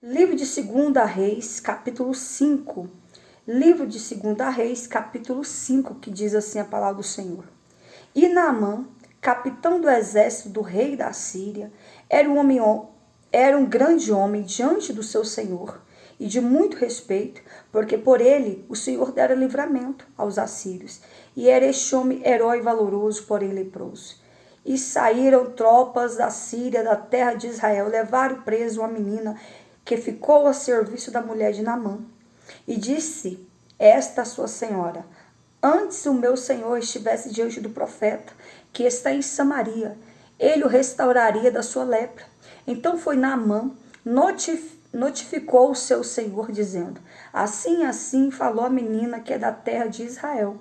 Livro de 2 Reis, capítulo 5. Livro de 2 Reis, capítulo 5, que diz assim a palavra do Senhor. E Naamã, capitão do exército do rei da Síria, era um grande homem diante do seu senhor, e de muito respeito, porque por ele o Senhor dera livramento aos assírios. E era este homem herói valoroso, porém leproso. E saíram tropas da Síria, da terra de Israel, levaram preso uma menina que ficou a serviço da mulher de Naamã. E disse esta sua senhora: antes o meu senhor estivesse diante do profeta, que está em Samaria, ele o restauraria da sua lepra. Então foi Naamã, notificou o seu senhor, dizendo: assim falou a menina que é da terra de Israel.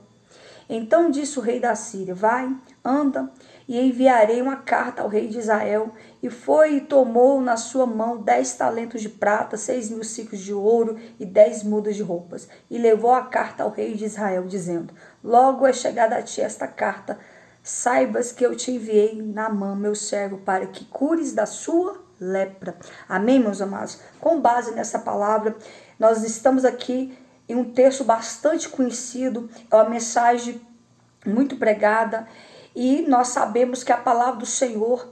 Então disse o rei da Síria: vai, anda, e enviarei uma carta ao rei de Israel. E foi e tomou na sua mão 10 talentos de prata, 6.000 siclos de ouro e 10 mudas de roupas. E levou a carta ao rei de Israel, dizendo: logo é chegada a ti esta carta, saibas que eu te enviei Naamã, meu servo, para que cures da sua lepra. Amém, meus amados? Com base nessa palavra, nós estamos aqui em um texto bastante conhecido, é uma mensagem muito pregada, e nós sabemos que a palavra do Senhor,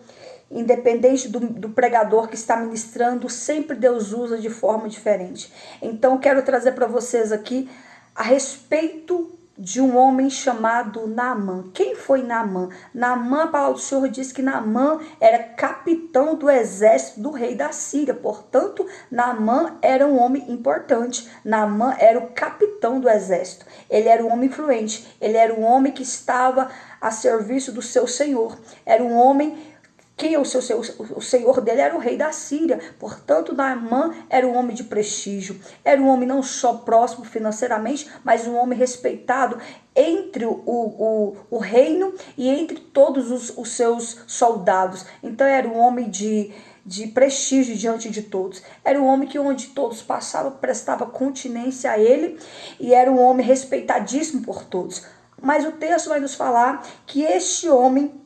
independente do pregador que está ministrando, sempre Deus usa de forma diferente. Então quero trazer para vocês aqui a respeito de um homem chamado Naamã. Quem foi Naamã? Naamã, a palavra do Senhor diz que Naamã era capitão do exército do rei da Síria. Portanto, Naamã era um homem importante. Naamã era o capitão do exército. Ele era um homem influente. Ele era um homem que estava a serviço do seu senhor. Era um homem que o senhor dele era o rei da Síria. Portanto, Naamã era um homem de prestígio. Era um homem não só próximo financeiramente, mas um homem respeitado entre o reino e entre todos os seus soldados. Então era um homem de prestígio diante de todos. Era um homem que onde todos passavam prestava continência a ele, e era um homem respeitadíssimo por todos. Mas o texto vai nos falar que este homem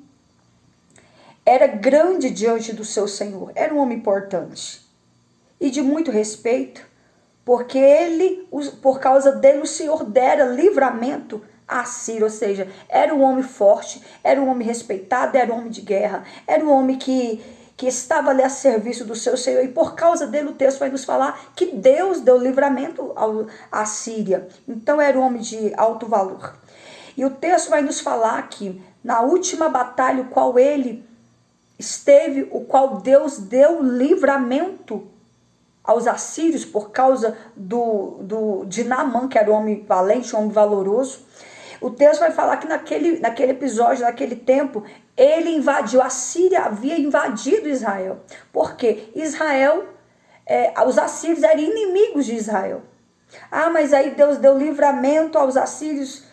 era grande diante do seu senhor, era um homem importante e de muito respeito, porque por causa dele o Senhor dera livramento a Síria, ou seja, era um homem forte, era um homem respeitado, era um homem de guerra, era um homem que estava ali a serviço do seu Senhor, e por causa dele o texto vai nos falar que Deus deu livramento à Síria. Então era um homem de alto valor. E o texto vai nos falar que na última batalha, o qual ele esteve, o qual Deus deu livramento aos assírios por causa de Naamã, que era um homem valente, um homem valoroso. O texto vai falar que naquele episódio, naquele tempo, ele invadiu, a Síria havia invadido Israel. Por quê? Os assírios eram inimigos de Israel. Mas aí Deus deu livramento aos assírios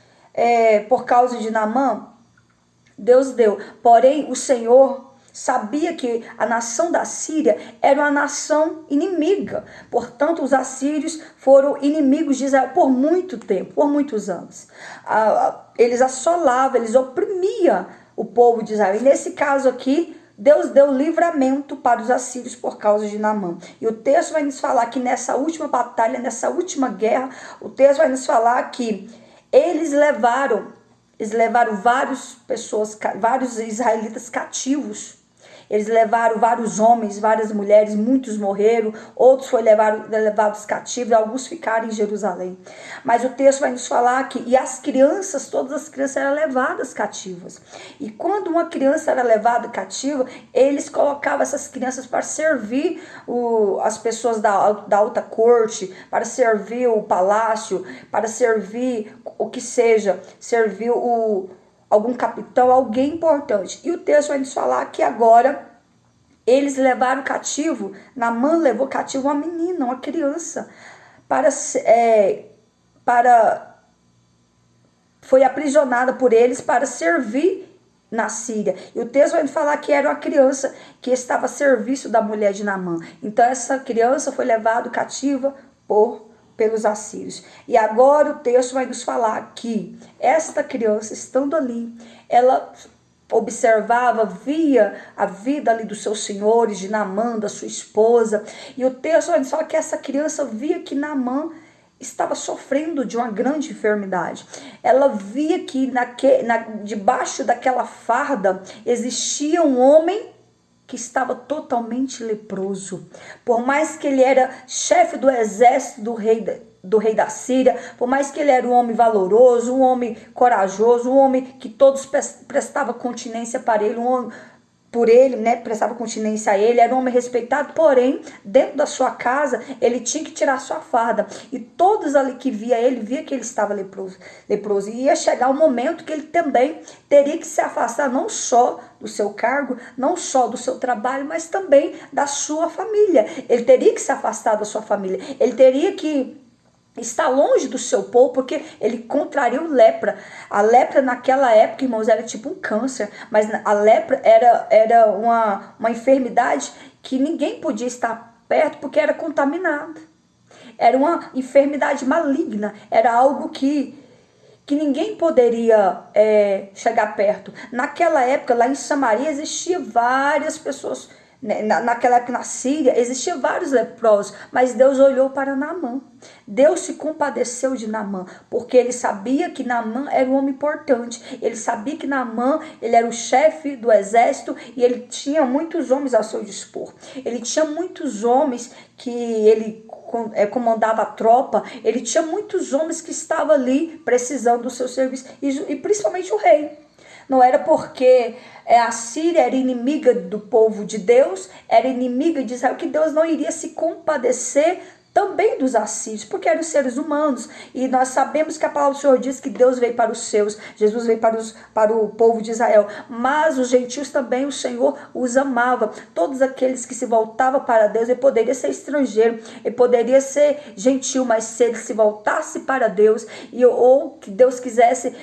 por causa de Naamã? Deus deu. Porém, o Senhor sabia que a nação da Síria era uma nação inimiga. Portanto, os assírios foram inimigos de Israel por muito tempo, por muitos anos. Eles assolavam, eles oprimiam o povo de Israel. E nesse caso aqui, Deus deu livramento para os assírios por causa de Naamã. E o texto vai nos falar que nessa última batalha, nessa última guerra, o texto vai nos falar que eles levaram vários israelitas cativos. Eles levaram vários homens, várias mulheres, muitos morreram, outros foram levados cativos, alguns ficaram em Jerusalém. Mas o texto vai nos falar que, e as crianças, todas as crianças eram levadas cativas. E quando uma criança era levada cativa, eles colocavam essas crianças para servir as pessoas da alta corte, para servir o palácio, para servir o que seja, servir algum capitão, alguém importante. E o texto vai nos falar que agora eles levaram cativo, Naamã levou cativo uma menina, uma criança, foi aprisionada por eles para servir na Síria. E o texto vai falar que era uma criança que estava a serviço da mulher de Naamã. Então essa criança foi levada cativa pelos assírios. E agora o texto vai nos falar que esta criança, estando ali, ela observava, via a vida ali dos seus senhores, de Naamã, da sua esposa. E o texto olha só que essa criança via que Naamã estava sofrendo de uma grande enfermidade. Ela via que debaixo daquela farda existia um homem que estava totalmente leproso. Por mais que ele era chefe do exército do rei da Síria, por mais que ele era um homem valoroso, um homem corajoso, um homem que todos prestavam continência para ele, prestava continência a ele, era um homem respeitado, porém, dentro da sua casa, ele tinha que tirar sua farda, e todos ali que via ele, via que ele estava leproso, e ia chegar um momento que ele também teria que se afastar, não só do seu cargo, não só do seu trabalho, mas também da sua família. Ele teria que se afastar da sua família, ele teria que está longe do seu povo, porque ele contrariu lepra. A lepra naquela época, irmãos, era tipo um câncer, mas a lepra era uma enfermidade que ninguém podia estar perto porque era contaminada. Era uma enfermidade maligna, era algo que ninguém poderia chegar perto. Naquela época, lá em Samaria, existia várias pessoas. Naquela época na Síria existiam vários leprosos, mas Deus olhou para Naamã. Deus se compadeceu de Naamã, porque ele sabia que Naamã era um homem importante. Ele sabia que Naamã, ele era o chefe do exército e ele tinha muitos homens ao seu dispor. Ele tinha muitos homens que ele comandava a tropa. Ele tinha muitos homens que estavam ali precisando do seu serviço, e principalmente o rei. Não era porque a Síria era inimiga do povo de Deus, era inimiga de Israel, que Deus não iria se compadecer também dos assírios, porque eram seres humanos. E nós sabemos que a palavra do Senhor diz que Deus veio para os seus, Jesus veio para o povo de Israel, mas os gentios também o Senhor os amava. Todos aqueles que se voltavam para Deus, ele poderia ser estrangeiro, ele poderia ser gentil, mas se ele se voltasse para Deus, ou que Deus quisesse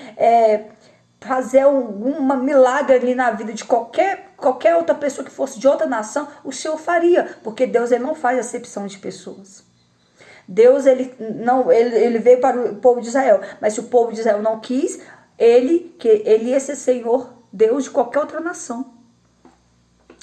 fazer um milagre ali na vida de qualquer outra pessoa que fosse de outra nação, o Senhor faria, porque Deus ele não faz acepção de pessoas. Deus ele veio para o povo de Israel, mas se o povo de Israel não quis, ele ia ser Senhor, Deus de qualquer outra nação,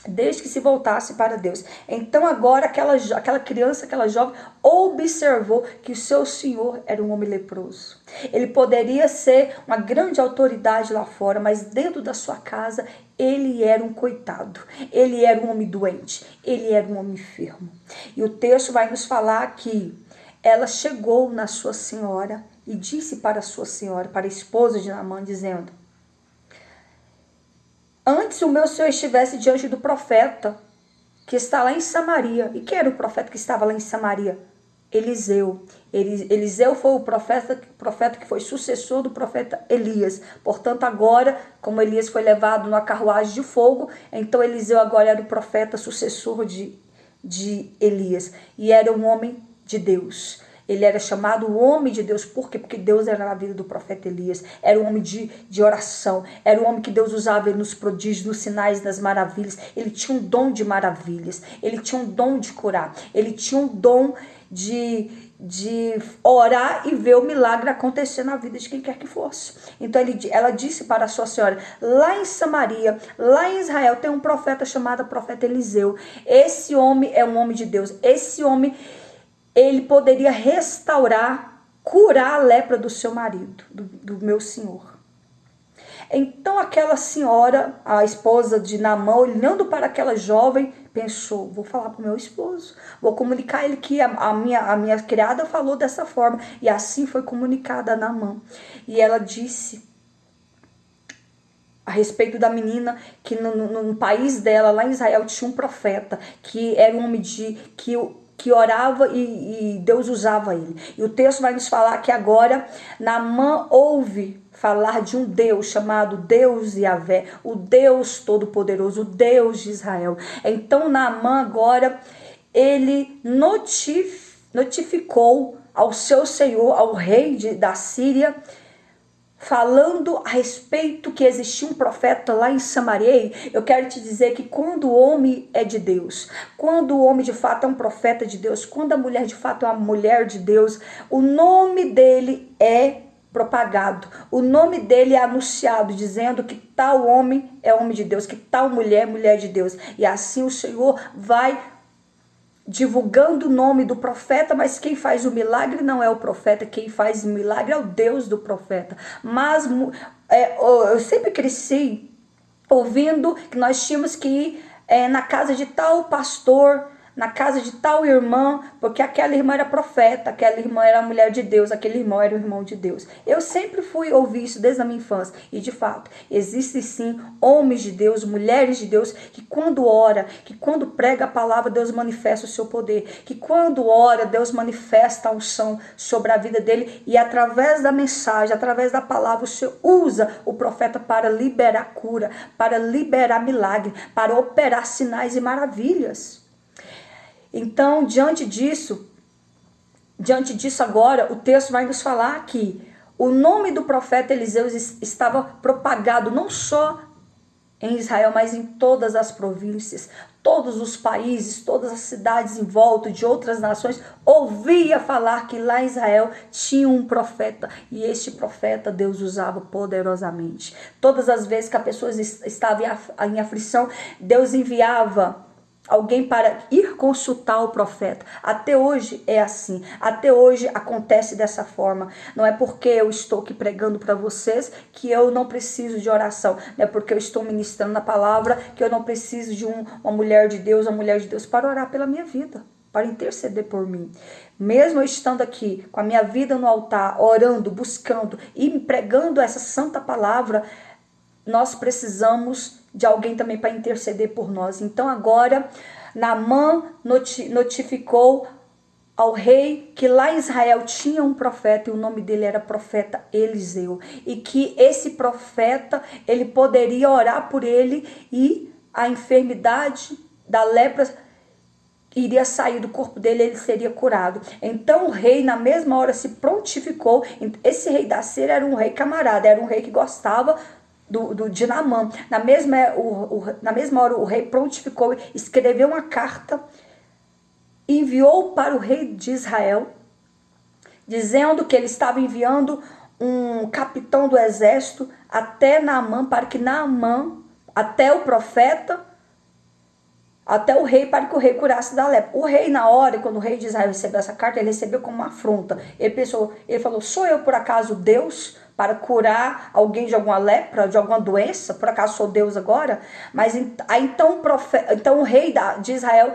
desde que se voltasse para Deus. Então agora aquela criança, aquela jovem, observou que o seu senhor era um homem leproso. Ele poderia ser uma grande autoridade lá fora, mas dentro da sua casa ele era um coitado, ele era um homem doente, ele era um homem enfermo. E o texto vai nos falar que ela chegou na sua senhora e disse para a sua senhora, para a esposa de Naamã, dizendo: antes o meu senhor estivesse diante do profeta que está lá em Samaria. E quem era o profeta que estava lá em Samaria? Eliseu. Eliseu foi o profeta que foi sucessor do profeta Elias. Portanto, agora, como Elias foi levado numa carruagem de fogo, então Eliseu agora era o profeta sucessor de Elias. E era um homem de Deus. Ele era chamado o homem de Deus. Por quê? Porque Deus era na vida do profeta Elias. Era um homem de oração. Era um homem que Deus usava ele nos prodígios, nos sinais, nas maravilhas. Ele tinha um dom de maravilhas. Ele tinha um dom de curar. Ele tinha um dom de orar e ver o milagre acontecer na vida de quem quer que fosse. Então ela disse para a sua senhora: lá em Samaria, lá em Israel, tem um profeta chamado profeta Eliseu. Esse homem é um homem de Deus. Esse homem, ele poderia restaurar, curar a lepra do seu marido, do meu senhor. Então aquela senhora, a esposa de Naamã, olhando para aquela jovem, pensou: vou falar para o meu esposo, vou comunicar a ele que a minha criada falou dessa forma. E assim foi comunicada a Naamã. E ela disse a respeito da menina que no país dela, lá em Israel, tinha um profeta que era um homem que orava e Deus usava ele. E o texto vai nos falar que agora Naamã ouve falar de um Deus chamado Deus Yahvé, o Deus Todo-Poderoso, o Deus de Israel. Então Naamã agora, ele notificou ao seu senhor, ao rei da Síria, falando a respeito que existia um profeta lá em Samaria. Eu quero te dizer que quando o homem é de Deus, quando o homem de fato é um profeta de Deus, quando a mulher de fato é uma mulher de Deus, o nome dele é propagado. O nome dele é anunciado, dizendo que tal homem é homem de Deus, que tal mulher é mulher de Deus. E assim o Senhor vai divulgando o nome do profeta, mas quem faz o milagre não é o profeta, quem faz o milagre é o Deus do profeta. Mas eu sempre cresci ouvindo que nós tínhamos que ir na casa de tal pastor, na casa de tal irmã, porque aquela irmã era profeta, aquela irmã era a mulher de Deus, aquele irmão era o irmão de Deus. Eu sempre fui ouvir isso desde a minha infância. E de fato, existem sim homens de Deus, mulheres de Deus, que quando ora, que quando prega a palavra, Deus manifesta o seu poder. Que quando ora, Deus manifesta a unção sobre a vida dele. E através da mensagem, através da palavra, o Senhor usa o profeta para liberar cura, para liberar milagre, para operar sinais e maravilhas. Então, diante disso agora, o texto vai nos falar que o nome do profeta Eliseu estava propagado não só em Israel, mas em todas as províncias, todos os países, todas as cidades em volta de outras nações, ouvia falar que lá em Israel tinha um profeta, e este profeta Deus usava poderosamente. Todas as vezes que a pessoa estava em aflição, Deus enviava alguém para ir consultar o profeta. Até hoje é assim. Até hoje acontece dessa forma. Não é porque eu estou aqui pregando para vocês que eu não preciso de oração. Não é porque eu estou ministrando na palavra que eu não preciso de uma mulher de Deus, uma mulher de Deus para orar pela minha vida, para interceder por mim. Mesmo eu estando aqui com a minha vida no altar, orando, buscando e pregando essa santa palavra, nós precisamos de alguém também para interceder por nós. Então agora, Naamã notificou ao rei que lá em Israel tinha um profeta, e o nome dele era profeta Eliseu. E que esse profeta, ele poderia orar por ele e a enfermidade da lepra iria sair do corpo dele, ele seria curado. Então o rei na mesma hora se prontificou. Esse rei da Síria era um rei camarada, era um rei que gostava de Naamã. Na mesma hora o rei prontificou, escreveu uma carta, enviou para o rei de Israel, dizendo que ele estava enviando um capitão do exército até Naamã, para que Naamã, até o profeta, até o rei, para que o rei curasse da lepra. O rei, na hora, quando o rei de Israel recebeu essa carta, ele recebeu como uma afronta. Ele falou: sou eu por acaso Deus para curar alguém de alguma lepra, de alguma doença? Por acaso sou Deus agora? Mas então o rei de Israel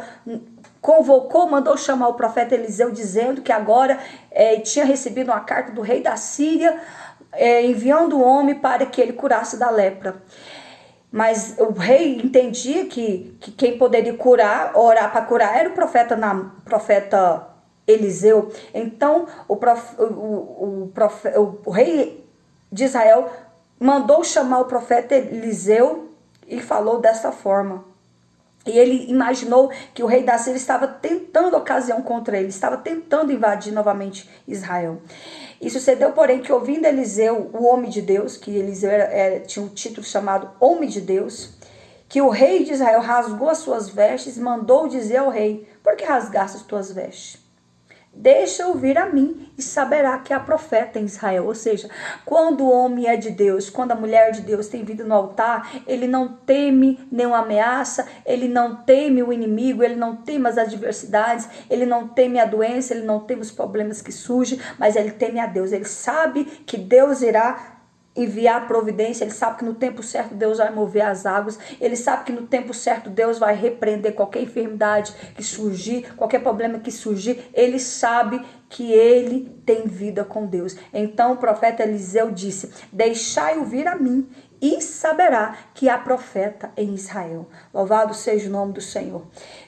convocou, mandou chamar o profeta Eliseu, dizendo que agora tinha recebido uma carta do rei da Síria, enviando um homem para que ele curasse da lepra. Mas o rei entendia que quem poderia orar para curar, era o profeta Eliseu. Então o rei de Israel mandou chamar o profeta Eliseu e falou dessa forma. E ele imaginou que o rei da Síria estava tentando ocasião contra ele, estava tentando invadir novamente Israel. E sucedeu, porém, que ouvindo Eliseu, o homem de Deus, que Eliseu tinha um título chamado Homem de Deus, que o rei de Israel rasgou as suas vestes e mandou dizer ao rei: por que rasgaste as tuas vestes? Deixa-o vir a mim e saberá que há profeta em Israel. Ou seja, quando o homem é de Deus, quando a mulher de Deus tem vida no altar, ele não teme nenhuma ameaça, ele não teme o inimigo, ele não teme as adversidades, ele não teme a doença, ele não teme os problemas que surgem, mas ele teme a Deus. Ele sabe que Deus irá enviar providência, ele sabe que no tempo certo Deus vai mover as águas, ele sabe que no tempo certo Deus vai repreender qualquer enfermidade que surgir, qualquer problema que surgir, ele sabe que ele tem vida com Deus. Então o profeta Eliseu disse: deixai-o vir a mim e saberá que há profeta em Israel. Louvado seja o nome do Senhor.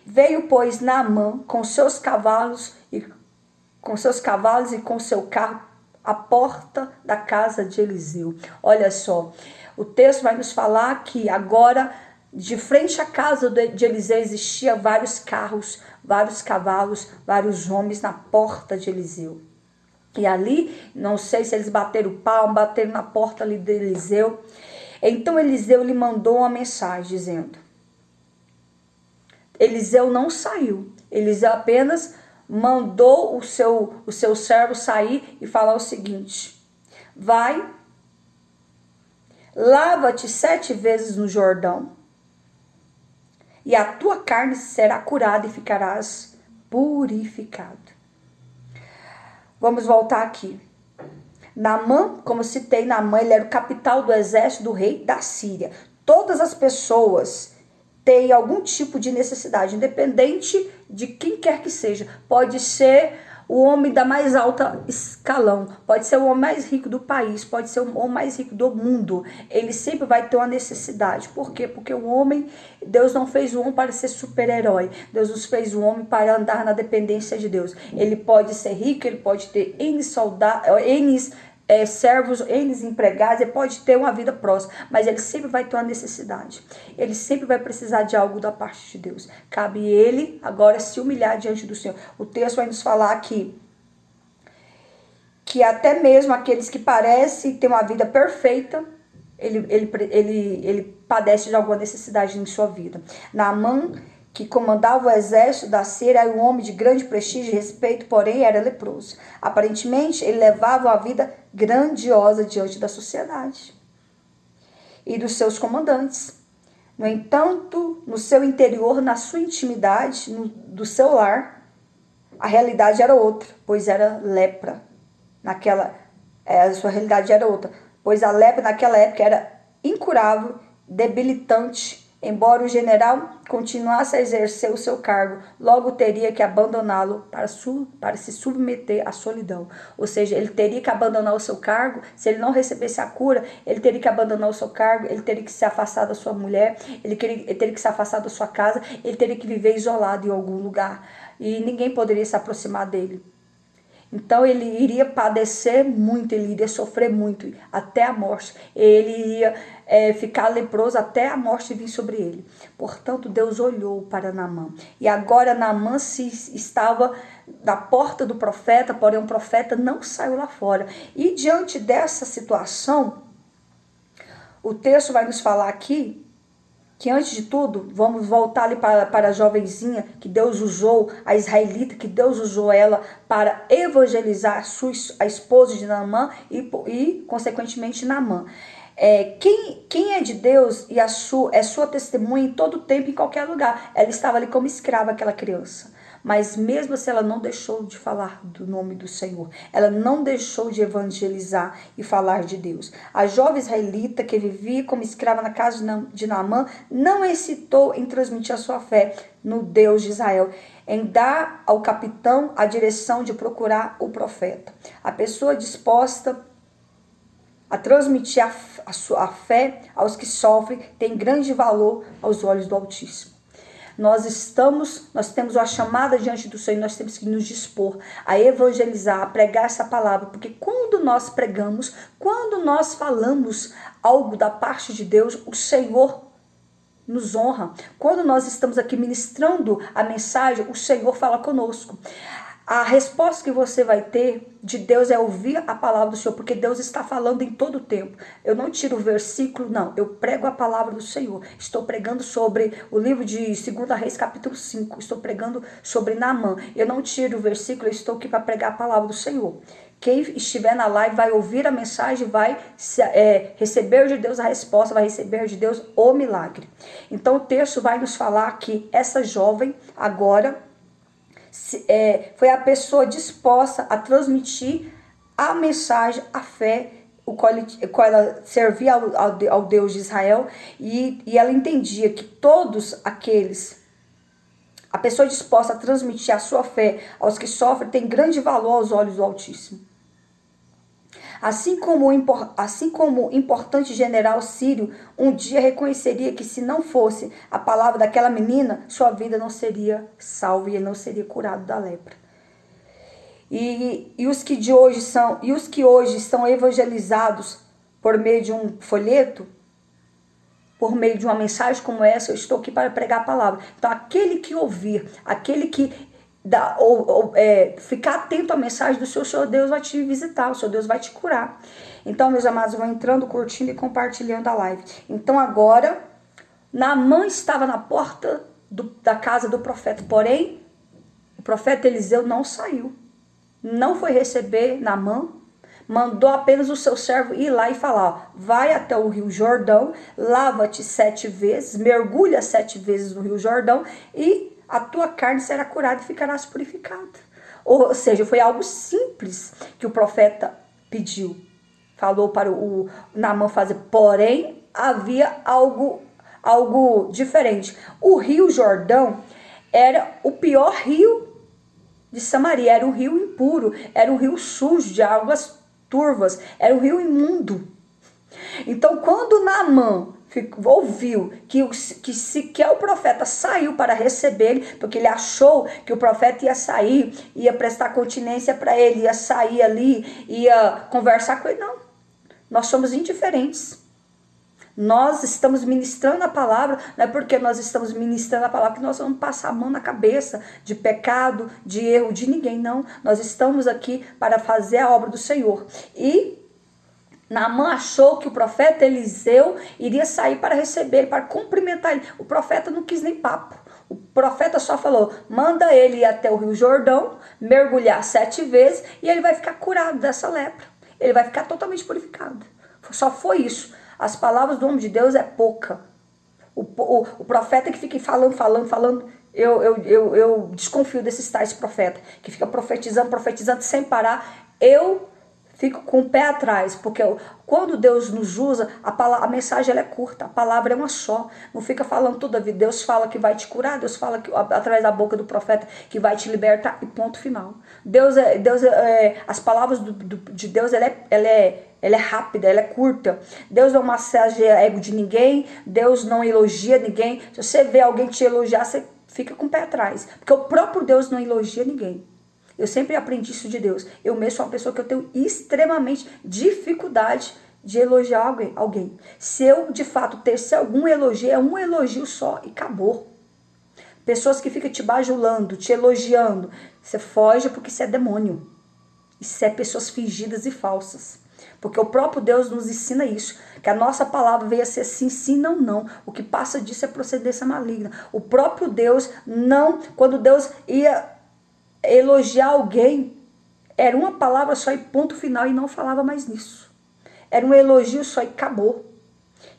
Veio, pois, Naamã com seus cavalos e com seu carro a porta da casa de Eliseu. Olha só, o texto vai nos falar que agora, de frente à casa de Eliseu, existia vários carros, vários cavalos, vários homens na porta de Eliseu. E ali, não sei se eles bateram palma, bateram na porta ali de Eliseu. Então Eliseu lhe mandou uma mensagem dizendo: Eliseu não saiu, Eliseu apenas mandou o seu servo sair e falar o seguinte: vai, lava-te 7 vezes no Jordão, e a tua carne será curada e ficarás purificado. Vamos voltar aqui. Naamã, como citei, Naamã, ele era o capital do exército do rei da Síria. Todas as pessoas têm algum tipo de necessidade, independente de quem quer que seja. Pode ser o homem da mais alta escalão, pode ser o homem mais rico do país, pode ser o homem mais rico do mundo. Ele sempre vai ter uma necessidade. Por quê? Porque o homem, Deus não fez o homem para ser super-herói. Deus nos fez o homem para andar na dependência de Deus. Ele pode ser rico, ele pode ter N servos, N empregados, ele pode ter uma vida próspera, mas ele sempre vai ter uma necessidade. Ele sempre vai precisar de algo da parte de Deus. Cabe ele agora se humilhar diante do Senhor. O texto vai nos falar aqui que até mesmo aqueles que parecem ter uma vida perfeita, ele padece de alguma necessidade em sua vida. Naamã, que comandava o exército da Síria, era um homem de grande prestígio e respeito, porém era leproso. Aparentemente, ele levava uma vida grandiosa diante da sociedade e dos seus comandantes. No entanto, no seu interior, na sua intimidade, do seu lar, a realidade era outra, pois era lepra. A sua realidade era outra, pois a lepra naquela época era incurável, debilitante. Embora o general continuasse a exercer o seu cargo, logo teria que abandoná-lo para se submeter à solidão. Ou seja, ele teria que abandonar o seu cargo. Se ele não recebesse a cura, ele teria que abandonar o seu cargo, ele teria que se afastar da sua mulher, ele teria que se afastar da sua casa, ele teria que viver isolado em algum lugar. E ninguém poderia se aproximar dele. Então ele iria padecer muito, ele iria sofrer muito, até a morte. Ele iria ficar leproso até a morte vir sobre ele. Portanto, Deus olhou para Naamã. E agora Naamã estava na porta do profeta, porém o profeta não saiu lá fora. E diante dessa situação, o texto vai nos falar aqui que antes de tudo, vamos voltar ali para a jovenzinha que Deus usou, a israelita, que Deus usou ela para evangelizar a esposa de Naamã e consequentemente, Naamã. Quem é de Deus e é sua testemunha em todo tempo, em qualquer lugar. Ela estava ali como escrava, aquela criança. Mas mesmo assim, ela não deixou de falar do nome do Senhor. Ela não deixou de evangelizar e falar de Deus. A jovem israelita que vivia como escrava na casa de Naamã não hesitou em transmitir a sua fé no Deus de Israel, em dar ao capitão a direção de procurar o profeta. A pessoa disposta a transmitir a sua fé aos que sofrem tem grande valor aos olhos do Altíssimo. Nós temos uma chamada diante do Senhor, nós temos que nos dispor a evangelizar, a pregar essa palavra, porque quando nós pregamos, quando nós falamos algo da parte de Deus, o Senhor nos honra. Quando nós estamos aqui ministrando a mensagem, o Senhor fala conosco. A resposta que você vai ter de Deus é ouvir a palavra do Senhor, porque Deus está falando em todo o tempo. Eu não tiro o versículo, não. Eu prego a palavra do Senhor. Estou pregando sobre o livro de 2 Reis, capítulo 5. Estou pregando sobre Naamã. Eu não tiro o versículo, eu estou aqui para pregar a palavra do Senhor. Quem estiver na live vai ouvir a mensagem, vai receber de Deus a resposta, vai receber de Deus o milagre. Então o texto vai nos falar que essa jovem agora foi a pessoa disposta a transmitir a mensagem, a fé, o qual ela servia ao Deus de Israel, e ela entendia que todos aqueles, a pessoa disposta a transmitir a sua fé aos que sofrem, tem grande valor aos olhos do Altíssimo. Assim como o importante general sírio um dia reconheceria que se não fosse a palavra daquela menina, sua vida não seria salva e ele não seria curado da lepra. E os que hoje são evangelizados por meio de um folheto, por meio de uma mensagem como essa, eu estou aqui para pregar a palavra. Então aquele que ouvir, aquele que ficar atento à mensagem do Senhor Deus vai te visitar, o Senhor Deus vai te curar. Então, meus amados, vão entrando, curtindo e compartilhando a live. Então agora, Naamã estava na porta da casa do profeta, porém, o profeta Eliseu não saiu. Não foi receber Naamã, mandou apenas o seu servo ir lá e falar, ó, vai até o rio Jordão, lava-te 7 vezes, mergulha 7 vezes no rio Jordão e a tua carne será curada e ficarás purificada. Ou seja, foi algo simples que o profeta pediu. Falou para o Naamã fazer, porém havia algo diferente. O rio Jordão era o pior rio de Samaria, era um rio impuro, era um rio sujo, de águas turvas, era um rio imundo. Então, quando Naamã ouviu que sequer o profeta saiu para receber ele, porque ele achou que o profeta ia sair, ia prestar continência para ele, ia sair ali, ia conversar com ele, não. Nós somos indiferentes. Nós estamos ministrando a palavra, não é porque nós estamos ministrando a palavra que nós vamos passar a mão na cabeça de pecado, de erro de ninguém, não. Nós estamos aqui para fazer a obra do Senhor. E Naamã achou que o profeta Eliseu iria sair para receber ele, para cumprimentar ele. O profeta não quis nem papo. O profeta só falou, manda ele ir até o rio Jordão, mergulhar 7 vezes e ele vai ficar curado dessa lepra. Ele vai ficar totalmente purificado. Só foi isso. As palavras do homem de Deus é pouca. O profeta que fica falando, eu desconfio desses tais profetas, que fica profetizando sem parar. Eu fico com o pé atrás, porque quando Deus nos usa, a mensagem ela é curta, a palavra é uma só. Não fica falando toda a vida. Deus fala que vai te curar, Deus fala que, através da boca do profeta que vai te libertar e ponto final. As palavras de Deus ela é rápida, ela é curta. Deus não massageia ego de ninguém, Deus não elogia ninguém. Se você vê alguém te elogiar, você fica com o pé atrás, porque o próprio Deus não elogia ninguém. Eu sempre aprendi isso de Deus. Eu mesmo sou uma pessoa que eu tenho extremamente dificuldade de elogiar alguém. Se eu, de fato, tecer algum elogio, é um elogio só e acabou. Pessoas que ficam te bajulando, te elogiando, você foge porque isso é demônio. Isso é pessoas fingidas e falsas. Porque o próprio Deus nos ensina isso. Que a nossa palavra veio a ser sim, sim, não, não. O que passa disso é procedência maligna. O próprio Deus não, quando Deus ia elogiar alguém, era uma palavra só e ponto final, e não falava mais nisso. Era um elogio só e acabou.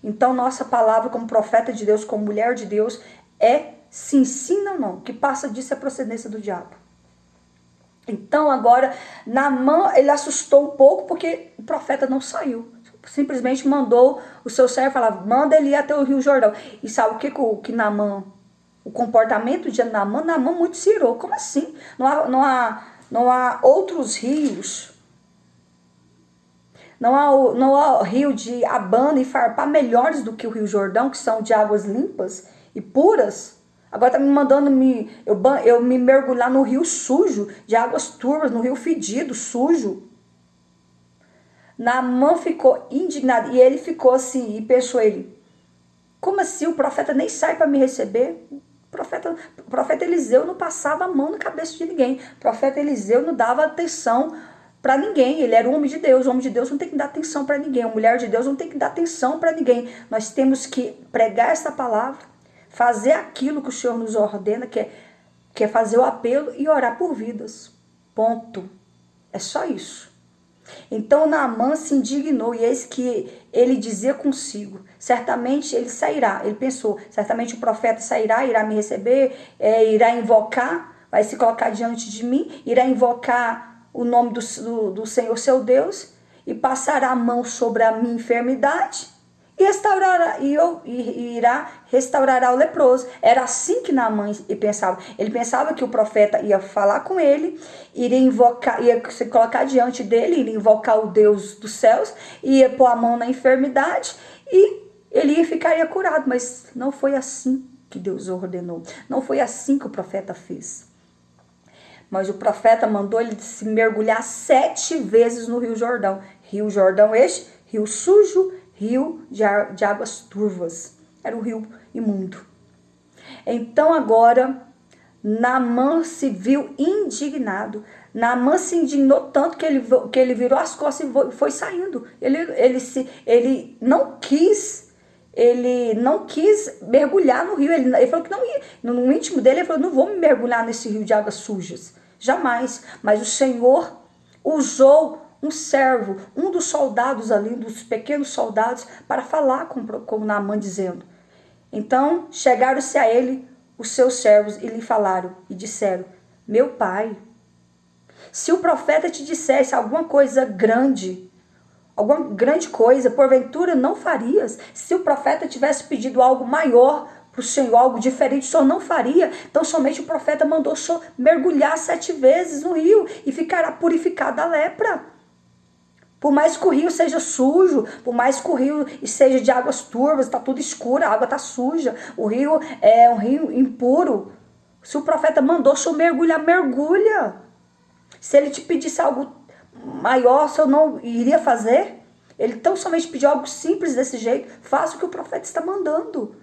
Então nossa palavra como profeta de Deus, como mulher de Deus, é sim, sim, não, não. O que passa disso é procedência do diabo. Então agora Naamã, ele assustou um pouco porque o profeta não saiu. Simplesmente mandou o seu servo falar, manda ele ir até o rio Jordão. E sabe o que Naamã, o comportamento de Naamã muito se irou. Como assim? Não há outros rios. Não há rio de Abana e Farpá melhores do que o rio Jordão, que são de águas limpas e puras. Agora está me mandando eu me mergulhar no rio sujo, de águas turvas, no rio fedido, sujo. Naamã ficou indignado e ele ficou assim, e pensou ele, como assim o profeta nem sai para me receber? O profeta Eliseu não passava a mão na cabeça de ninguém. O profeta Eliseu não dava atenção para ninguém. Ele era um homem de Deus. O homem de Deus não tem que dar atenção para ninguém. A mulher de Deus não tem que dar atenção para ninguém. Nós temos que pregar essa palavra, fazer aquilo que o Senhor nos ordena, que é fazer o apelo e orar por vidas. Ponto. É só isso. Então Naamã se indignou, e eis que ele dizia consigo, certamente ele sairá. Ele pensou, certamente o profeta sairá, irá me receber, irá invocar, vai se colocar diante de mim, irá invocar o nome do Senhor seu Deus, e passará a mão sobre a minha enfermidade, e irá restaurar o leproso. Era assim que Naamã pensava. Ele pensava que o profeta ia falar com ele, iria invocar, ia se colocar diante dele, iria invocar o Deus dos céus, ia pôr a mão na enfermidade e ele ficaria curado. Mas não foi assim que Deus ordenou. Não foi assim que o profeta fez. Mas o profeta mandou ele se mergulhar 7 vezes no rio Jordão. Rio Jordão este, rio sujo, rio de águas turvas. Era um rio imundo. Então agora Naamã se viu indignado. Naamã se indignou tanto que ele virou as costas e foi saindo. Ele não quis mergulhar no rio. Ele falou que não ia. No íntimo dele, ele falou, não vou me mergulhar nesse rio de águas sujas. Jamais. Mas o Senhor usou um servo, um dos soldados ali, um dos pequenos soldados, para falar com Naamã, dizendo: então chegaram-se a ele os seus servos e lhe falaram e disseram: meu pai, se o profeta te dissesse alguma coisa grande coisa, porventura não farias? Se o profeta tivesse pedido algo maior para o Senhor, algo diferente, o Senhor não faria? Então somente o profeta mandou o Senhor mergulhar 7 vezes no rio e ficará purificado da lepra. Por mais que o rio seja sujo, por mais que o rio seja de águas turvas, está tudo escuro, a água está suja, o rio é um rio impuro. Se o profeta mandou o Senhor mergulhar, mergulha. Se ele te pedisse algo maior, o Senhor não iria fazer? Ele tão somente pediu algo simples desse jeito. Faça o que o profeta está mandando.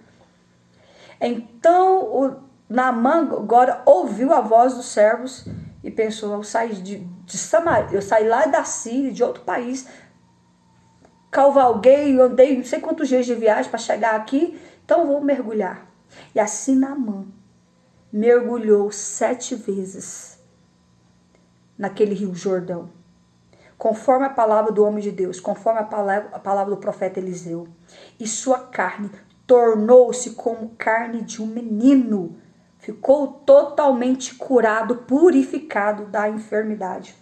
Então o Naamã agora ouviu a voz dos servos e pensou: eu saí de Samaria, eu saí lá da Síria, de outro país, cavalguei, andei não sei quantos dias de viagem para chegar aqui, então eu vou mergulhar. E assim Naamã mergulhou 7 vezes naquele rio Jordão, conforme a palavra do homem de Deus, conforme a palavra do profeta Eliseu. E sua carne tornou-se como carne de um menino. Ficou totalmente curado, purificado da enfermidade.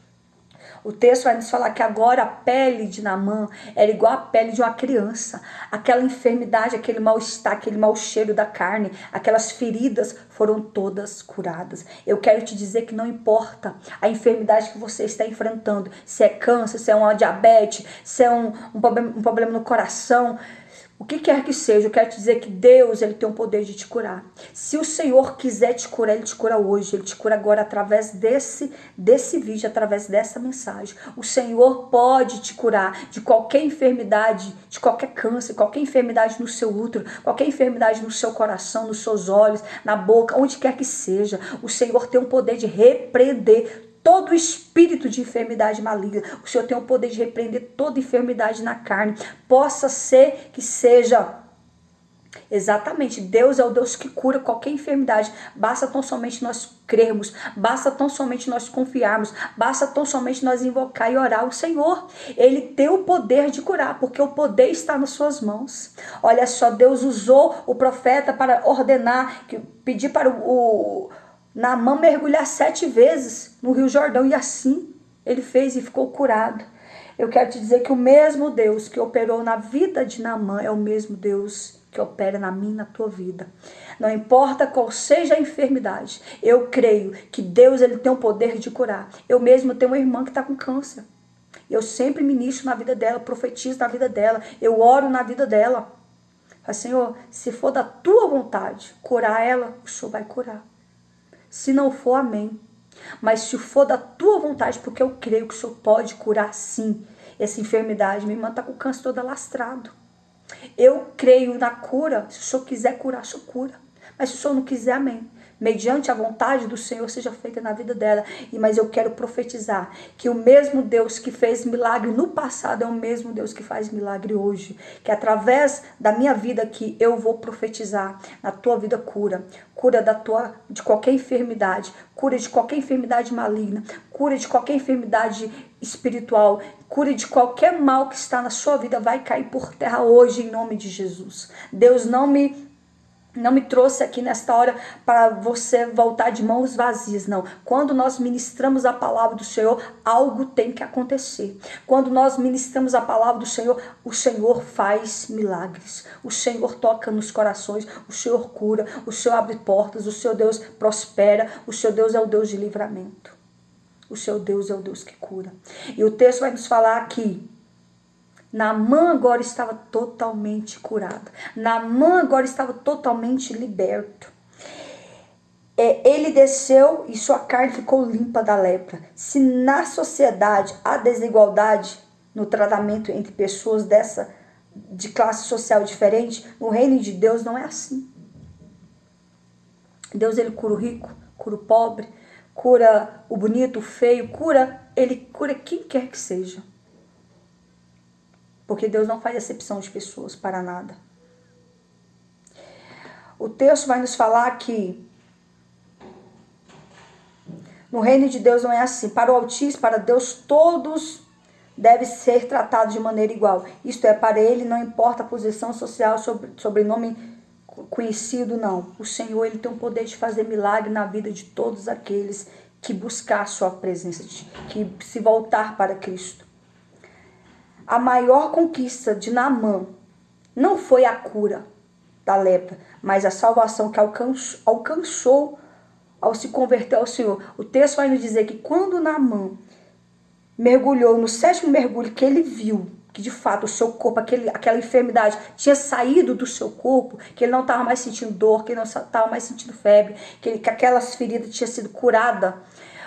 O texto vai nos falar que agora a pele de Naamã era igual à pele de uma criança. Aquela enfermidade, aquele mal-estar, aquele mau cheiro da carne, aquelas feridas foram todas curadas. Eu quero te dizer que não importa a enfermidade que você está enfrentando, se é câncer, se é uma diabetes, se é um problema no coração, o que quer que seja, eu quero te dizer que Deus, Ele tem o poder de te curar. Se o Senhor quiser te curar, Ele te cura hoje. Ele te cura agora através desse vídeo, através dessa mensagem. O Senhor pode te curar de qualquer enfermidade, de qualquer câncer, qualquer enfermidade no seu útero, qualquer enfermidade no seu coração, nos seus olhos, na boca, onde quer que seja. O Senhor tem o poder de repreender todo espírito de enfermidade maligna. O Senhor tem o poder de repreender toda enfermidade na carne. Possa ser que seja exatamente, Deus é o Deus que cura qualquer enfermidade. Basta tão somente nós crermos, basta tão somente nós confiarmos, basta tão somente nós invocar e orar o Senhor. Ele tem o poder de curar, porque o poder está nas suas mãos. Olha só, Deus usou o profeta para ordenar, pedir para o Naamã mergulhar 7 vezes no Rio Jordão, e assim ele fez e ficou curado. Eu quero te dizer que o mesmo Deus que operou na vida de Naamã é o mesmo Deus que opera na minha e na tua vida. Não importa qual seja a enfermidade, eu creio que Deus, Ele tem o poder de curar. Eu mesmo tenho uma irmã que está com câncer. Eu sempre ministro na vida dela, profetizo na vida dela, eu oro na vida dela. Fala: Senhor, se for da tua vontade curar ela, o Senhor vai curar. Se não for, amém. Mas se for da tua vontade, porque eu creio que o Senhor pode curar sim essa enfermidade. Minha irmã está com o câncer todo alastrado. Eu creio na cura. Se o Senhor quiser curar, o Senhor cura. Mas se o Senhor não quiser, amém. Mediante a vontade do Senhor seja feita na vida dela. Mas eu quero profetizar que o mesmo Deus que fez milagre no passado é o mesmo Deus que faz milagre hoje. Que através da minha vida aqui eu vou profetizar na tua vida cura. Cura de qualquer enfermidade. Cura de qualquer enfermidade maligna. Cura de qualquer enfermidade espiritual. Cura de qualquer mal que está na sua vida vai cair por terra hoje em nome de Jesus. Deus não me trouxe aqui nesta hora para você voltar de mãos vazias, não. Quando nós ministramos a palavra do Senhor, algo tem que acontecer. Quando nós ministramos a palavra do Senhor, o Senhor faz milagres. O Senhor toca nos corações, o Senhor cura, o Senhor abre portas, o seu Deus prospera, o seu Deus é o Deus de livramento. O seu Deus é o Deus que cura. E o texto vai nos falar aqui: Naamã agora estava totalmente curado. Naamã agora estava totalmente liberto. Ele desceu e sua carne ficou limpa da lepra. Se na sociedade há desigualdade no tratamento entre pessoas de classe social diferente, no reino de Deus não é assim. Deus, ele cura o rico, cura o pobre, cura o bonito, o feio, ele cura quem quer que seja. Porque Deus não faz acepção de pessoas para nada. O texto vai nos falar que no reino de Deus não é assim. Para o Altíssimo, para Deus, todos deve ser tratado de maneira igual. Isto é, para ele não importa a posição social, sobrenome conhecido, não. O Senhor, ele tem o poder de fazer milagre na vida de todos aqueles que buscar a sua presença, que se voltar para Cristo. A maior conquista de Naamã não foi a cura da lepra, mas a salvação que alcançou ao se converter ao Senhor. O texto vai nos dizer que quando Naamã mergulhou, no 7º mergulho, que ele viu que de fato o seu corpo, aquela enfermidade tinha saído do seu corpo, que ele não estava mais sentindo dor, que ele não estava mais sentindo febre, que aquelas feridas tinham sido curadas.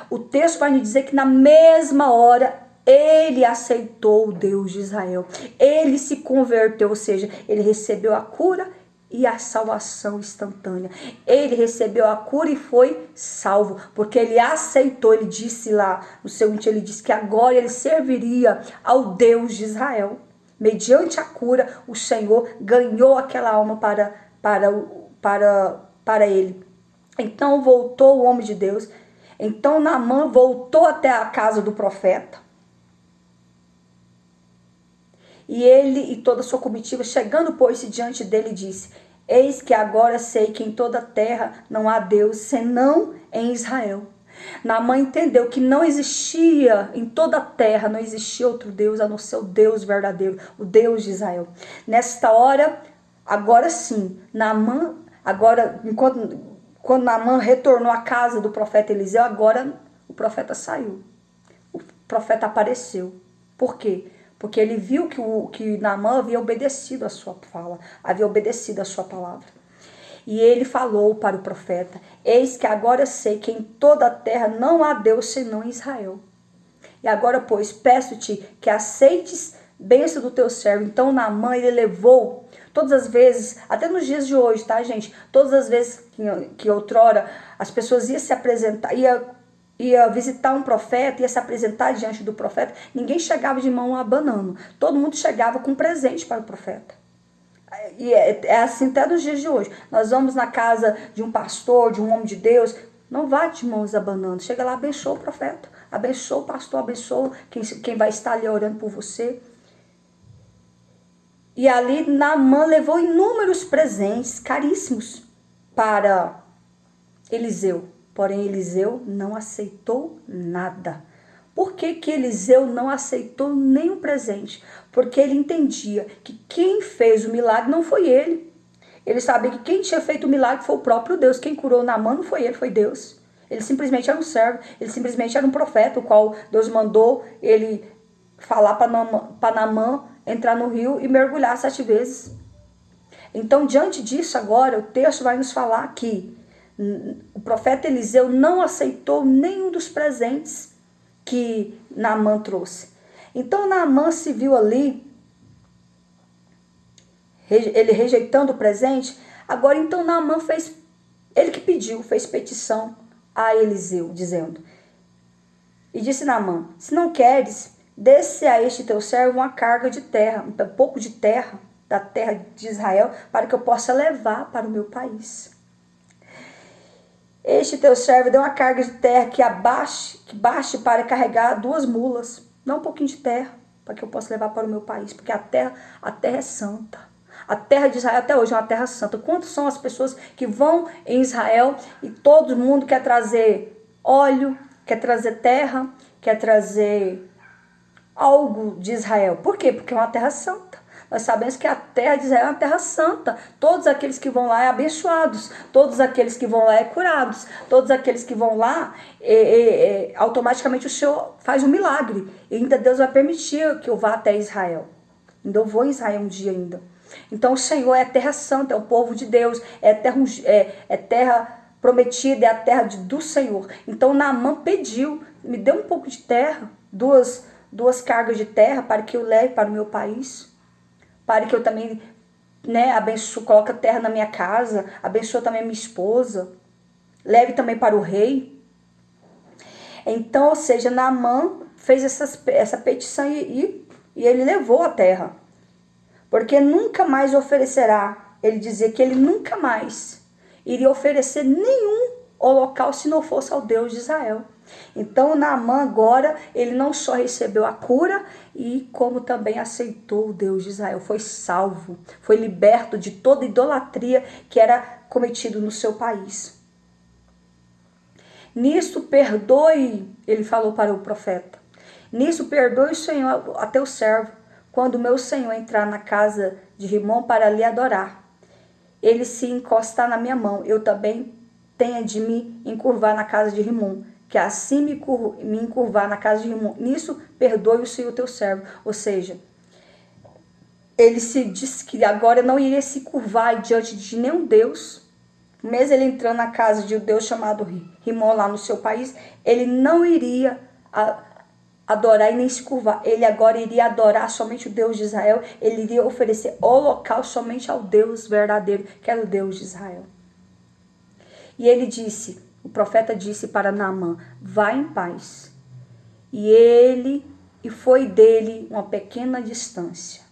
O texto vai nos dizer que na mesma hora ele aceitou o Deus de Israel. Ele se converteu, ou seja, ele recebeu a cura e a salvação instantânea. Ele recebeu a cura e foi salvo, porque ele aceitou, ele disse lá no seu íntimo, ele disse que agora ele serviria ao Deus de Israel. Mediante a cura, o Senhor ganhou aquela alma para ele. Então voltou o homem de Deus. Então Naamã voltou até a casa do profeta. E ele e toda a sua comitiva, chegando, pôs-se diante dele, disse: eis que agora sei que em toda a terra não há Deus, senão em Israel. Naamã entendeu que não existia, em toda a terra, não existia outro Deus, a não ser o Deus verdadeiro, o Deus de Israel. Nesta hora, agora sim, Naamã, quando Naamã retornou à casa do profeta Eliseu, agora o profeta saiu. O profeta apareceu. Por quê? Porque ele viu que Naamã havia obedecido a sua fala, havia obedecido a sua palavra. E ele falou para o profeta: eis que agora sei que em toda a terra não há Deus senão em Israel. E agora, pois, peço-te que aceites bênção do teu servo. Então Naamã, ele levou, todas as vezes, até nos dias de hoje, tá, gente? Todas as vezes que outrora as pessoas iam se apresentar, ia visitar um profeta, ia se apresentar diante do profeta, ninguém chegava de mão abanando. Todo mundo chegava com um presente para o profeta. E é assim até nos dias de hoje. Nós vamos na casa de um pastor, de um homem de Deus, não vá de mãos abanando. Chega lá, abençoa o profeta, abençoa o pastor, abençoa quem vai estar ali orando por você. E ali Naamã levou inúmeros presentes caríssimos para Eliseu. Porém, Eliseu não aceitou nada. Por que Eliseu não aceitou nenhum presente? Porque ele entendia que quem fez o milagre não foi ele. Ele sabia que quem tinha feito o milagre foi o próprio Deus. Quem curou Naamã não foi ele, foi Deus. Ele simplesmente era um servo, ele simplesmente era um profeta, o qual Deus mandou ele falar para Naamã entrar no rio e mergulhar 7 vezes. Então, diante disso agora, o texto vai nos falar que o profeta Eliseu não aceitou nenhum dos presentes que Naamã trouxe. Então Naamã se viu ali, ele rejeitando o presente. Agora então Naamã fez, ele que pediu, fez petição a Eliseu, dizendo: e disse Naamã: se não queres, desce a este teu servo uma carga de terra, um pouco de terra, da terra de Israel, para que eu possa levar para o meu país. Este teu servo deu uma carga de terra que baste para carregar 2 mulas. Dá um pouquinho de terra, para que eu possa levar para o meu país. Porque a terra é santa. A terra de Israel até hoje é uma terra santa. Quantas são as pessoas que vão em Israel e todo mundo quer trazer óleo, quer trazer terra, quer trazer algo de Israel? Por quê? Porque é uma terra santa. Nós sabemos que a terra de Israel é uma terra santa. Todos aqueles que vão lá é abençoados. Todos aqueles que vão lá é curados. Todos aqueles que vão lá, automaticamente o Senhor faz um milagre. E ainda Deus vai permitir que eu vá até Israel. Ainda eu vou em Israel um dia ainda. Então o Senhor é a terra santa, é o povo de Deus, é terra prometida, é a terra do Senhor. Então Naamã pediu, me dê um pouco de terra, duas cargas de terra para que eu leve para o meu país. Para que eu também, abençoe, coloque terra na minha casa, abençoe também minha esposa, leve também para o rei. Então, ou seja, Naamã fez essa petição e ele levou a terra. Porque nunca mais oferecerá, ele dizia que ele nunca mais iria oferecer nenhum holocausto se não fosse ao Deus de Israel. Então Naamã agora, ele não só recebeu a cura, e como também aceitou o Deus de Israel, foi salvo, foi liberto de toda idolatria que era cometido no seu país. Nisso perdoe, ele falou para o profeta, nisso perdoe o Senhor a teu servo, quando o meu Senhor entrar na casa de Rimom para lhe adorar, ele se encostar na minha mão, eu também tenha de me encurvar na casa de Rimom, que assim me encurvar na casa de Rimom, nisso perdoe o Senhor teu servo. Ou seja, ele se disse que agora não iria se curvar diante de nenhum Deus, mesmo ele entrando na casa de um Deus chamado Rimom lá no seu país, ele não iria adorar e nem se curvar. Ele agora iria adorar somente o Deus de Israel, ele iria oferecer holocausto somente ao Deus verdadeiro, que era o Deus de Israel. E ele disse, o profeta disse para Naamã, vá em paz. E foi dele uma pequena distância.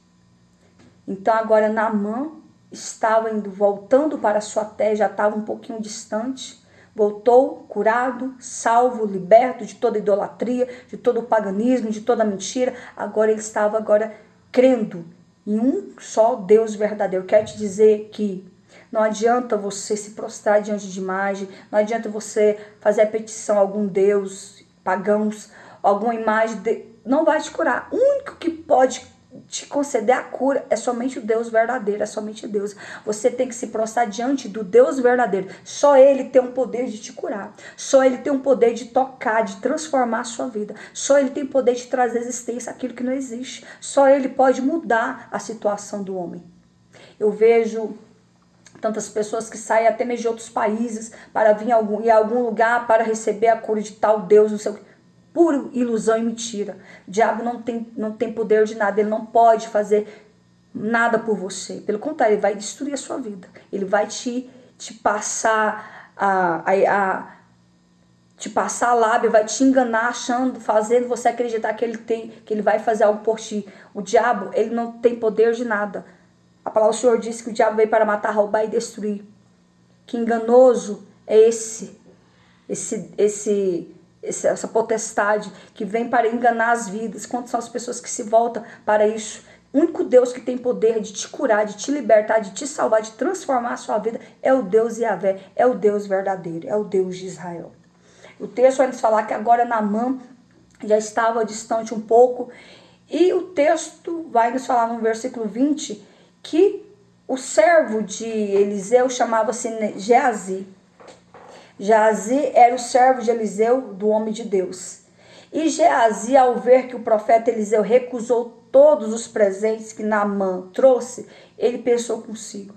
Então agora Naamã estava voltando para a sua terra, já estava um pouquinho distante, voltou curado, salvo, liberto de toda idolatria, de todo o paganismo, de toda mentira. Agora ele estava crendo em um só Deus verdadeiro. Quero te dizer que não adianta você se prostrar diante de imagem, não adianta você fazer a petição a algum Deus, pagãos, alguma imagem, não vai te curar. O único que pode te conceder a cura é somente o Deus verdadeiro, é somente Deus. Você tem que se prostrar diante do Deus verdadeiro. Só Ele tem o poder de te curar. Só Ele tem o poder de tocar, de transformar a sua vida. Só Ele tem o poder de trazer à existência aquilo que não existe. Só Ele pode mudar a situação do homem. Eu vejo tantas pessoas que saem até mesmo de outros países para vir em algum lugar para receber a cura de tal Deus, não sei o que. Pura ilusão e mentira. O diabo não tem poder de nada, ele não pode fazer nada por você. Pelo contrário, ele vai destruir a sua vida. Ele vai te passar te passar a lábia, vai te enganar, fazendo você acreditar que ele vai fazer algo por ti. O diabo, ele não tem poder de nada. A palavra do Senhor disse que o diabo veio para matar, roubar e destruir. Que enganoso é essa potestade que vem para enganar as vidas. Quantas são as pessoas que se voltam para isso? O único Deus que tem poder de te curar, de te libertar, de te salvar, de transformar a sua vida é o Deus Yahvé, é o Deus verdadeiro, é o Deus de Israel. O texto vai nos falar que agora Naamã já estava distante um pouco, e o texto vai nos falar no versículo 20 que o servo de Eliseu chamava-se Geazi. Geazi era o servo de Eliseu, do homem de Deus. E Geazi, ao ver que o profeta Eliseu recusou todos os presentes que Naamã trouxe, ele pensou consigo,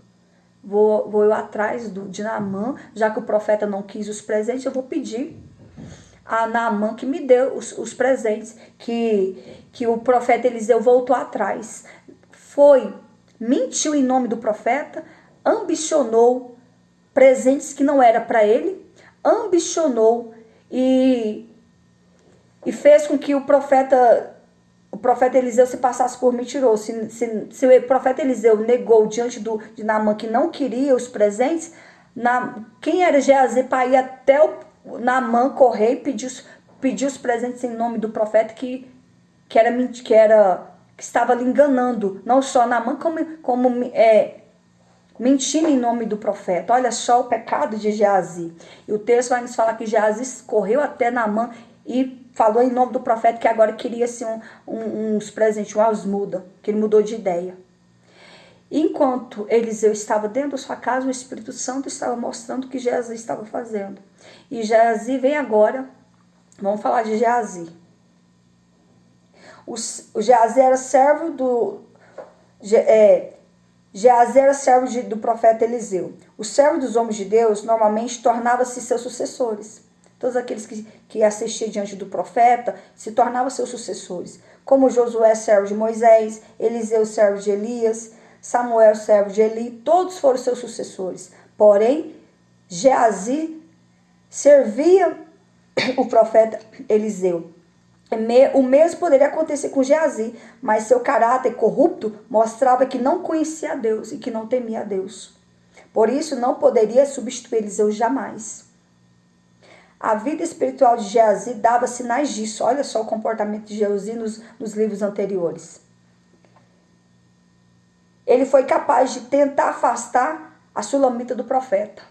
vou eu atrás de Naamã, já que o profeta não quis os presentes, eu vou pedir a Naamã que me deu os presentes, que o profeta Eliseu voltou atrás. Mentiu em nome do profeta, ambicionou presentes que não era para ele, ambicionou e fez com que o profeta Eliseu se passasse por mentiroso. Se o profeta Eliseu negou diante de Naamã que não queria os presentes, quem era Geazi para ir até o Naamã correr e pedir os presentes em nome do profeta que estava lhe enganando, não só Naamã, como mentindo em nome do profeta. Olha só o pecado de Geazi. E o texto vai nos falar que Geazi correu até Naamã e falou em nome do profeta que agora queria uns presentes, uma asmuda, que ele mudou de ideia. Enquanto Eliseu estava dentro da sua casa, o Espírito Santo estava mostrando o que Geazi estava fazendo. E Geazi vem agora, vamos falar de Geazi. O Geazi era servo do profeta Eliseu. O servo dos homens de Deus normalmente tornava-se seus sucessores. Todos aqueles que assistiam diante do profeta se tornavam seus sucessores. Como Josué, servo de Moisés, Eliseu, servo de Elias, Samuel, servo de Eli, todos foram seus sucessores. Porém, Geazi servia o profeta Eliseu. O mesmo poderia acontecer com Geazi, mas seu caráter corrupto mostrava que não conhecia a Deus e que não temia a Deus. Por isso, não poderia substituir Eliseu jamais. A vida espiritual de Geazi dava sinais disso. Olha só o comportamento de Geazi nos livros anteriores. Ele foi capaz de tentar afastar a Sulamita do profeta.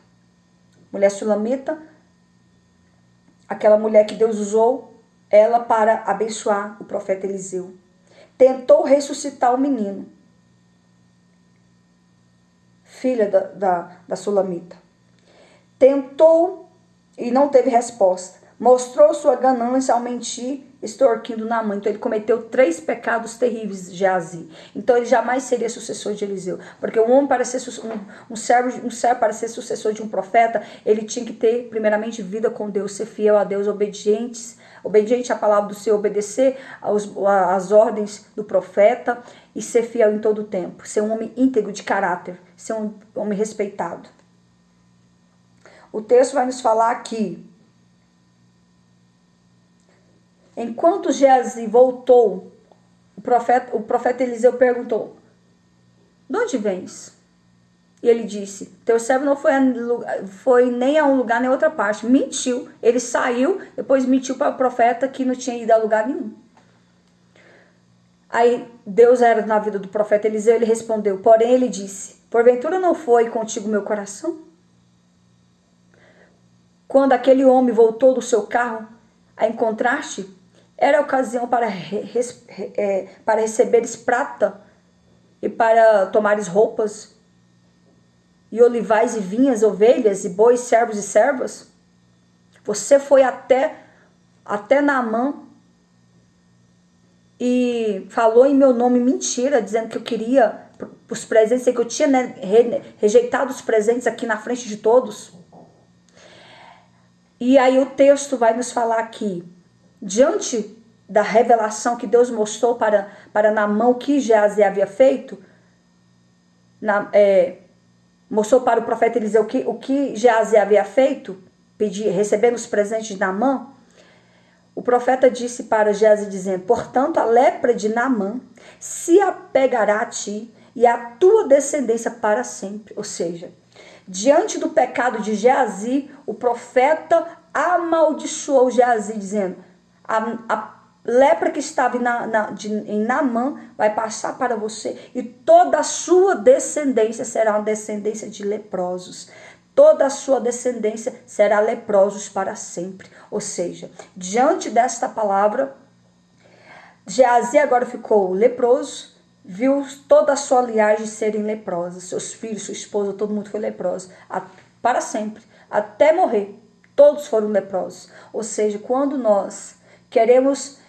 Mulher Sulamita, aquela mulher que Deus usou ela para abençoar o profeta Eliseu. Tentou ressuscitar o menino, filha da Sulamita. Tentou e não teve resposta. Mostrou sua ganância ao mentir, extorquindo Naamã. Então ele cometeu 3 pecados terríveis, Geazi. Então ele jamais seria sucessor de Eliseu. Porque um homem, para ser um servo para ser sucessor de um profeta, ele tinha que ter primeiramente vida com Deus, ser fiel a Deus, obediente à palavra do Senhor, obedecer às ordens do profeta e ser fiel em todo o tempo. Ser um homem íntegro de caráter, ser um homem respeitado. O texto vai nos falar aqui. Enquanto Geazi voltou, o profeta Eliseu perguntou: de onde vens? E ele disse: teu servo não foi nem a um lugar nem a outra parte. Mentiu. Ele saiu, depois mentiu para o profeta que não tinha ido a lugar nenhum. Aí Deus era na vida do profeta Eliseu, ele respondeu, porém ele disse: porventura não foi contigo meu coração? Quando aquele homem voltou do seu carro a encontrar-te, era a ocasião para receberes prata e para tomares roupas, e olivais e vinhas, ovelhas e bois, servos e servas? Você foi até Naamã e falou em meu nome mentira, dizendo que eu queria os presentes, que eu tinha rejeitado os presentes aqui na frente de todos. E aí o texto vai nos falar aqui, diante da revelação que Deus mostrou para Naamã o que Geazi havia feito, mostrou para o profeta Eliseu o que Geazi havia feito, recebendo os presentes de Naamã. O profeta disse para Geazi, dizendo: portanto, a lepra de Naamã se apegará a ti e a tua descendência para sempre. Ou seja, diante do pecado de Geazi, o profeta amaldiçoou Geazi, dizendo: a lepra que estava em Naamã vai passar para você, e toda a sua descendência será uma descendência de leprosos. Toda a sua descendência será leprosos para sempre. Ou seja, diante desta palavra, Geazi agora ficou leproso, viu toda a sua linhagem serem leprosas, seus filhos, sua esposa, todo mundo foi leproso, para sempre, até morrer, todos foram leprosos. Ou seja, quando nós queremos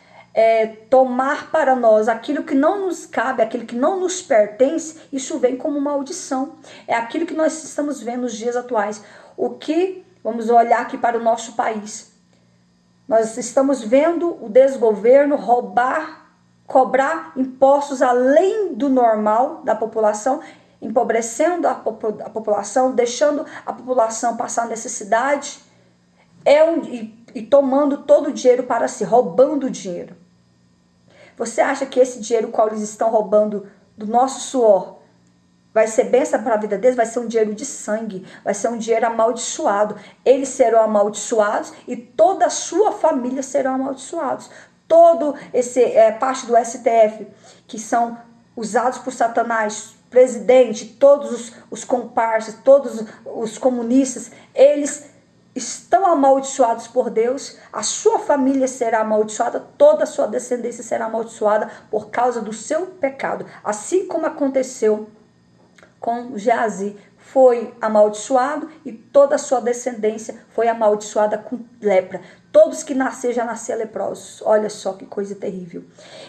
tomar para nós aquilo que não nos cabe, aquilo que não nos pertence, isso vem como maldição. É aquilo que nós estamos vendo nos dias atuais. Vamos olhar aqui para o nosso país. Nós estamos vendo o desgoverno roubar, cobrar impostos além do normal da população, empobrecendo a população, deixando a população passar necessidade, e tomando todo o dinheiro para si, roubando o dinheiro. Você acha que esse dinheiro qual eles estão roubando do nosso suor vai ser bênção para a vida deles? Vai ser um dinheiro de sangue, vai ser um dinheiro amaldiçoado. Eles serão amaldiçoados e toda a sua família serão amaldiçoados. Todo esse parte do STF que são usados por Satanás, presidente, todos os comparsas, todos os comunistas, eles estão amaldiçoados por Deus. A sua família será amaldiçoada, toda a sua descendência será amaldiçoada por causa do seu pecado. Assim como aconteceu com Geazi, foi amaldiçoado e toda a sua descendência foi amaldiçoada com lepra. Todos que nasceram já nasceram leprosos. Olha só que coisa terrível.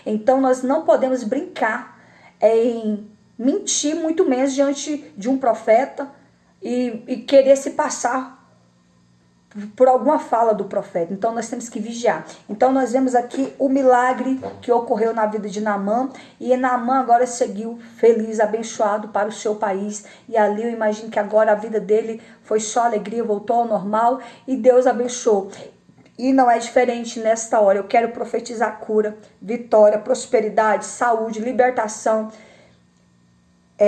Então nós não podemos brincar em mentir, muito menos diante de um profeta e querer se passar por alguma fala do profeta. Então nós temos que vigiar. Então nós vemos aqui o milagre que ocorreu na vida de Naamã, e Naamã agora seguiu feliz, abençoado para o seu país, e ali eu imagino que agora a vida dele foi só alegria, voltou ao normal e Deus abençoou. E não é diferente nesta hora. Eu quero profetizar cura, vitória, prosperidade, saúde, libertação,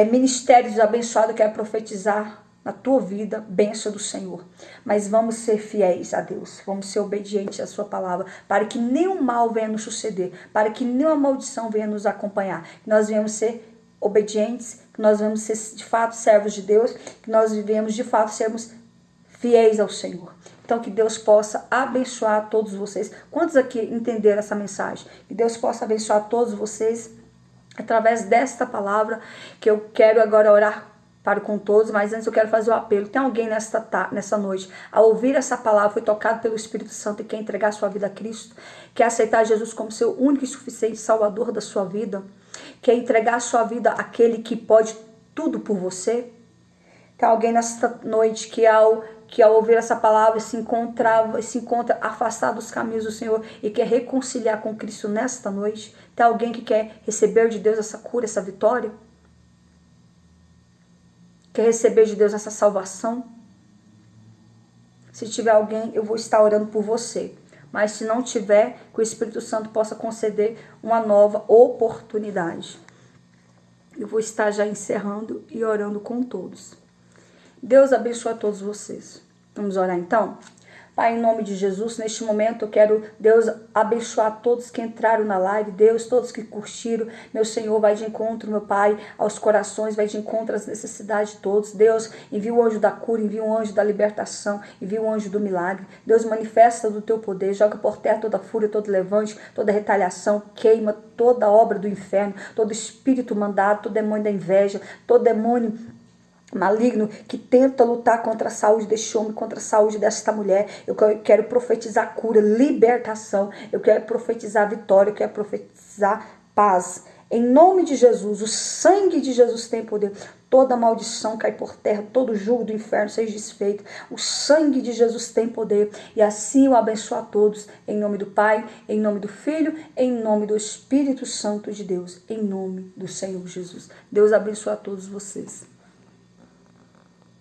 ministérios abençoados. Eu quero profetizar na tua vida, bênção do Senhor. Mas vamos ser fiéis a Deus, vamos ser obedientes à sua palavra, para que nenhum mal venha nos suceder, para que nenhuma maldição venha nos acompanhar. Que nós venhamos ser obedientes, que nós venhamos ser de fato servos de Deus, que nós vivemos de fato sermos fiéis ao Senhor. Então que Deus possa abençoar todos vocês. Quantos aqui entenderam essa mensagem? Que Deus possa abençoar todos vocês através desta palavra, que eu quero agora orar para com todos, mas antes eu quero fazer o apelo. Tem alguém nessa noite, ao ouvir essa palavra, foi tocado pelo Espírito Santo e quer entregar sua vida a Cristo, quer aceitar Jesus como seu único e suficiente Salvador da sua vida, quer entregar a sua vida àquele que pode tudo por você? Tem alguém nesta noite que ao ouvir essa palavra se encontra afastado dos caminhos do Senhor e quer reconciliar com Cristo nesta noite? Tem alguém que quer receber de Deus essa cura, essa vitória? Quer receber de Deus essa salvação? Se tiver alguém, eu vou estar orando por você. Mas se não tiver, que o Espírito Santo possa conceder uma nova oportunidade. Eu vou estar já encerrando e orando com todos. Deus abençoe a todos vocês. Vamos orar então? Pai, em nome de Jesus, neste momento eu quero, Deus, abençoar todos que entraram na live, Deus, todos que curtiram, meu Senhor, vai de encontro, meu Pai, aos corações, vai de encontro às necessidades de todos. Deus, envia o anjo da cura, envia o anjo da libertação, envia o anjo do milagre. Deus, manifesta do teu poder, joga por terra toda fúria, todo levante, toda retaliação, queima toda obra do inferno, todo espírito mandado, todo demônio da inveja, todo demônio maligno que tenta lutar contra a saúde deste homem, contra a saúde desta mulher. Eu quero profetizar cura, libertação, eu quero profetizar vitória, eu quero profetizar paz. Em nome de Jesus, o sangue de Jesus tem poder. Toda maldição cai por terra, todo jugo do inferno seja desfeito. O sangue de Jesus tem poder. E assim eu abençoo a todos. Em nome do Pai, em nome do Filho, em nome do Espírito Santo de Deus. Em nome do Senhor Jesus. Deus abençoe a todos vocês.